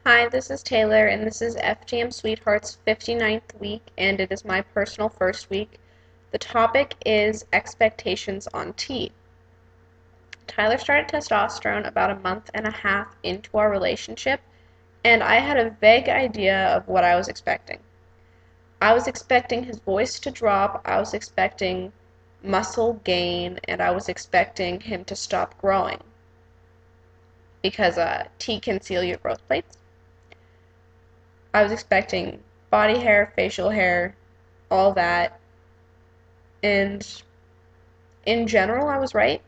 Hi, this is Taylor, and this is FGM Sweetheart's 59th week, and it is my personal first week. The topic is expectations on T. Tyler started testosterone about a month and a half into our relationship, and I had a vague idea of what I was expecting. I was expecting his voice to drop, I was expecting muscle gain, and I was expecting him to stop growing because T can seal your growth plates. I was expecting body hair, facial hair, all that. And in general, I was right.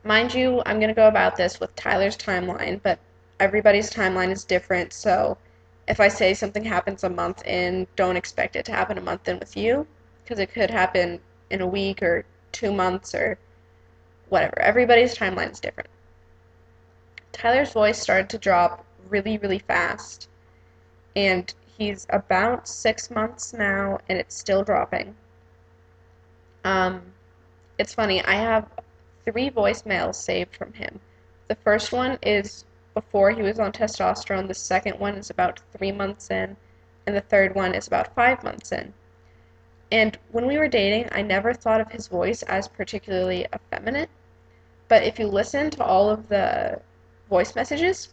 Mind you, I'm going to go about this with Tyler's timeline, but everybody's timeline is different. So if I say something happens a month in, don't expect it to happen a month in with you, because it could happen in a week or 2 months or whatever. Everybody's timeline is different. Tyler's voice started to drop really, really fast, and he's about 6 months now, and it's still dropping. Um, it's funny, I have 3 voicemails saved from him. The first one is before he was on testosterone, the second one is about 3 months in, and the third one is about 5 months in. And when we were dating, I never thought of his voice as particularly effeminate, but if you listen to all of the voice messages,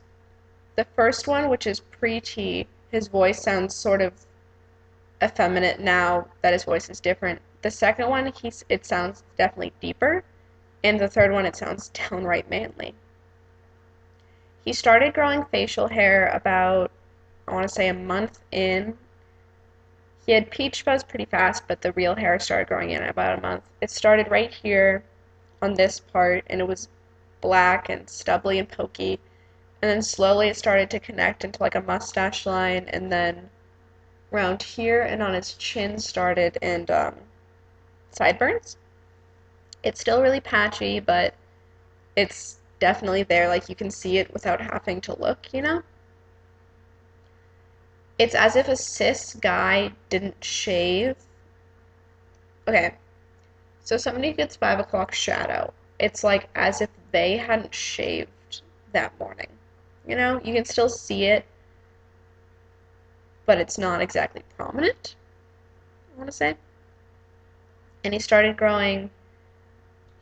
the first one, which is pre-T, his voice sounds sort of effeminate now that his voice is different. The second one, it sounds definitely deeper, and the third one, it sounds downright manly. He started growing facial hair about, I want to say, a month in. He had peach fuzz pretty fast, but the real hair started growing in about a month. It started right here on this part, and it was black and stubbly and pokey. And then slowly it started to connect into like a mustache line, and then around here and on his chin started, and sideburns. It's still really patchy, but it's definitely there. Like you can see it without having to look. It's as if a cis guy didn't shave. Okay, so somebody gets 5 o'clock shadow. It's like as if they hadn't shaved that morning. You can still see it, but it's not exactly prominent, I want to say. And he started growing.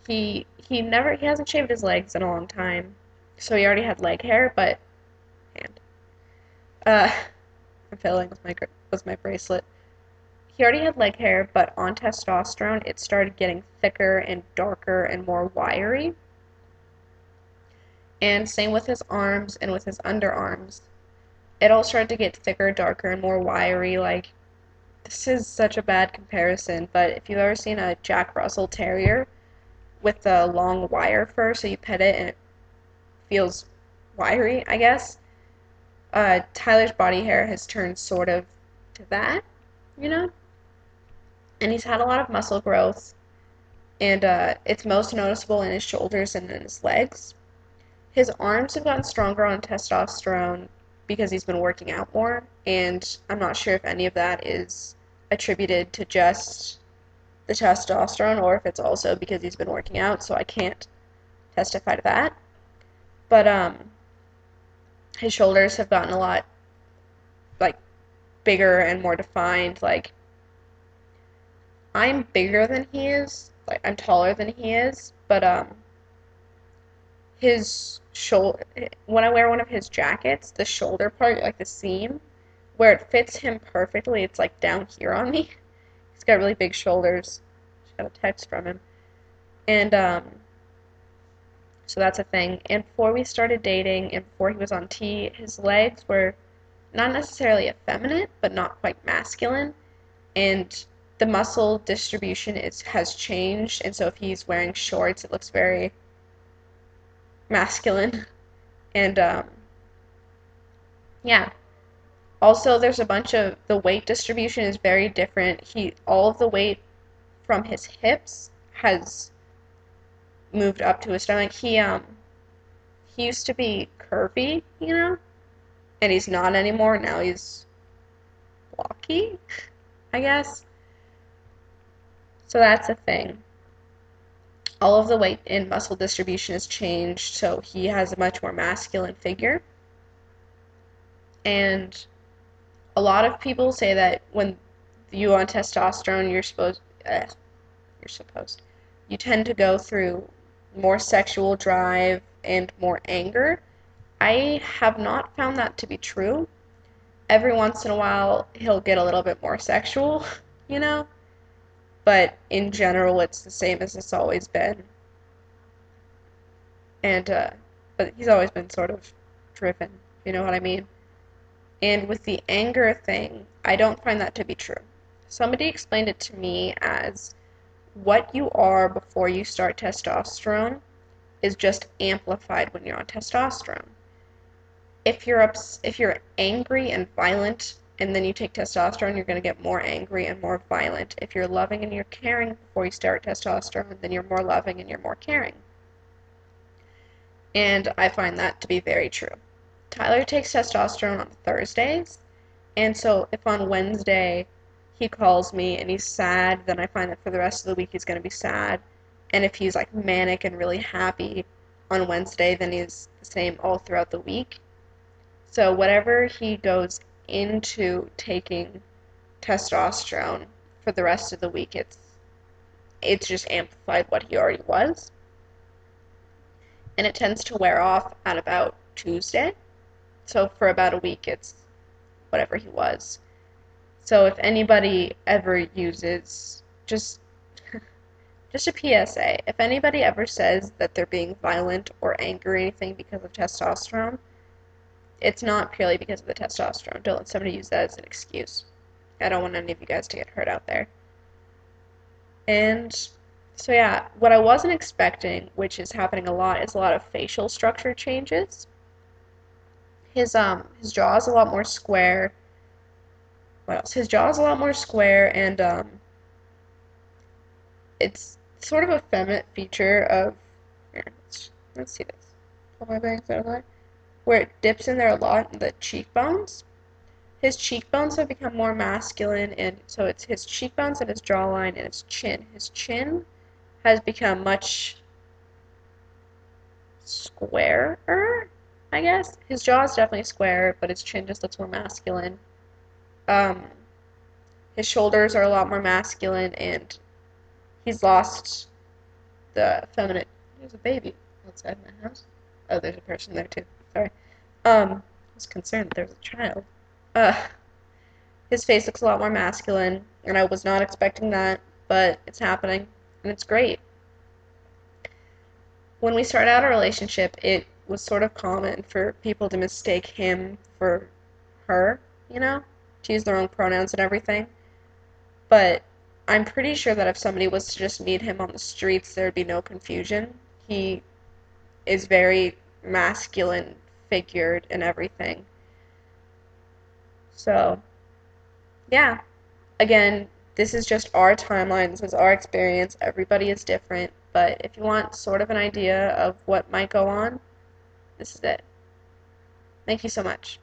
He hasn't shaved his legs in a long time, so he already had leg hair, but hand. Uh, I'm failing with my bracelet. He already had leg hair, but on testosterone, it started getting thicker and darker and more wiry. And same with his arms and with his underarms. It all started to get thicker, darker, and more wiry. Like, this is such a bad comparison, but if you've ever seen a Jack Russell Terrier with the long wire fur, so you pet it and it feels wiry, I guess, Tyler's body hair has turned sort of to that, you know? And he's had a lot of muscle growth, and it's most noticeable in his shoulders and in his legs. His arms have gotten stronger on testosterone because he's been working out more, and I'm not sure if any of that is attributed to just the testosterone or if it's also because he's been working out, so I can't testify to that. But his shoulders have gotten a lot like bigger and more defined. Like I'm bigger than he is, like I'm taller than he is, but his shoulder when I wear one of his jackets, the shoulder part, like the seam, where it fits him perfectly, it's like down here on me. He's got really big shoulders. Just got a text from him. And so that's a thing. And before we started dating and before he was on T, his legs were not necessarily effeminate, but not quite masculine. And the muscle distribution has changed, and so if he's wearing shorts, it looks very masculine. And yeah. Also, there's a bunch of the weight distribution is very different. All of the weight from his hips has moved up to his stomach. He used to be curvy, and he's not anymore. Now he's blocky, I guess. So that's a thing. All of the weight and muscle distribution has changed, so he has a much more masculine figure. And a lot of people say that when you on testosterone, you're supposed, you tend to go through more sexual drive and more anger. I have not found that to be true. Every once in a while, he'll get a little bit more sexual, you know? But in general, it's the same as it's always been. And, but he's always been sort of driven, you know what I mean? And with the anger thing, I don't find that to be true. Somebody explained it to me as what you are before you start testosterone is just amplified when you're on testosterone. If you're angry and violent and then you take testosterone, you're going to get more angry and more violent. If you're loving and you're caring before you start testosterone, then you're more loving and you're more caring. And I find that to be very true. Tyler takes testosterone on Thursdays, and so if on Wednesday he calls me and he's sad, then I find that for the rest of the week he's going to be sad. And if he's like manic and really happy on Wednesday, then he's the same all throughout the week. So whatever he goes into taking testosterone for the rest of the week, it's just amplified what he already was. And it tends to wear off at about Tuesday. So for about a week, it's whatever he was. So if anybody ever uses, just a PSA, if anybody ever says that they're being violent or angry or anything because of testosterone, it's not purely because of the testosterone. Don't let somebody use that as an excuse. I don't want any of you guys to get hurt out there. And so yeah, what I wasn't expecting, which is happening a lot, is a lot of facial structure changes. His jaw is a lot more square. What else? His jaw is a lot more square, and it's sort of a feminine feature of. Here, let's see this. Pull my bangs out of the way. Where it dips in there a lot in the cheekbones. His cheekbones have become more masculine, and so it's his cheekbones and his jawline and his chin. His chin has become much squarer, I guess. His jaw is definitely square, but his chin just looks more masculine. Um, his shoulders are a lot more masculine, and he's lost the feminine. There's a baby outside my house. Oh, there's a person there too. Sorry. I was concerned that there was a child. Uh, his face looks a lot more masculine, and I was not expecting that, but it's happening, and it's great. When we started out a relationship, it was sort of common for people to mistake him for her, you know, to use their own pronouns and everything. But I'm pretty sure that if somebody was to just meet him on the streets, there'd be no confusion. He is very masculine figured and everything. So, yeah. Again, this is just our timeline. This is our experience. Everybody is different. But if you want sort of an idea of what might go on, this is it. Thank you so much.